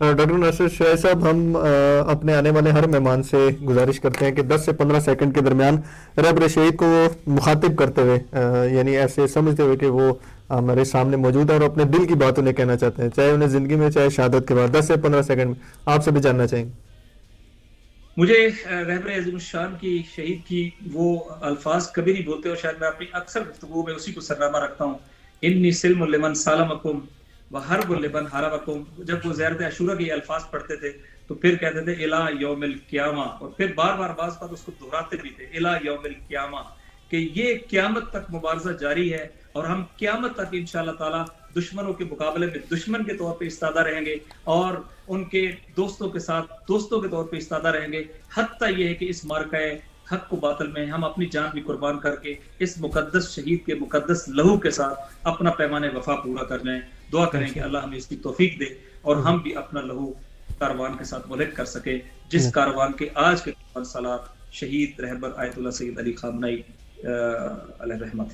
Doctor ناصر شاہ صاحب، ہم اپنے آنے والے ہر مہمان سے گزارش کرتے ہیں کہ 10 سے 15 سیکنڈ کے درمیان رہبر شہید کو وہ مخاطب کرتے ہوئے، یعنی ایسے سمجھتے ہوئے کہ وہ ہمارے سامنے موجود ہے اور اپنے دل کی بات انہیں کہنا چاہتے ہیں، چاہے انہیں زندگی میں چاہے شہادت کے بعد، 10 سے 15 سیکنڈ میں آپ سے بھی جاننا چاہیں گے۔ مجھے رہبر عظیم الشان کی، شہید کی وہ الفاظ کبھی نہیں بھولتے، اور شاید میں اپنی اکثر گفتگو میں اسی کو سرنامہ رکھتا ہوں: انی سلم لمن سالمکم وحرب لمن حاربکم۔ جب وہ زیارت عاشورہ کے یہ الفاظ پڑھتے تھے تو پھر کہتے تھے الی یوم القیامہ، اور پھر بار بار بعض بار اس کو دہراتے بھی تھے الی یوم القیامہ، کہ یہ قیامت تک مبارزہ جاری ہے، اور ہم قیامت تک انشاءاللہ تعالی دشمنوں کے مقابلے میں دشمن کے طور پہ استادہ رہیں گے، اور ان کے دوستوں کے ساتھ دوستوں کے طور پہ استادہ رہیں گے، حتیٰ یہ ہے کہ اس مارکہ حق و باطل میں ہم اپنی جان بھی قربان کر کے اس مقدس شہید کے مقدس لہو کے ساتھ اپنا پیمان وفا پورا کر جائیں۔ دعا کریں کہ اللہ ہمیں اس کی توفیق دے اور ہم بھی اپنا لہو کاروان کے ساتھ ملحق کر سکے، جس کاروان کے آج کے سالات شہید رہبر آیت اللہ سید علی خامنئی علیہ رحمت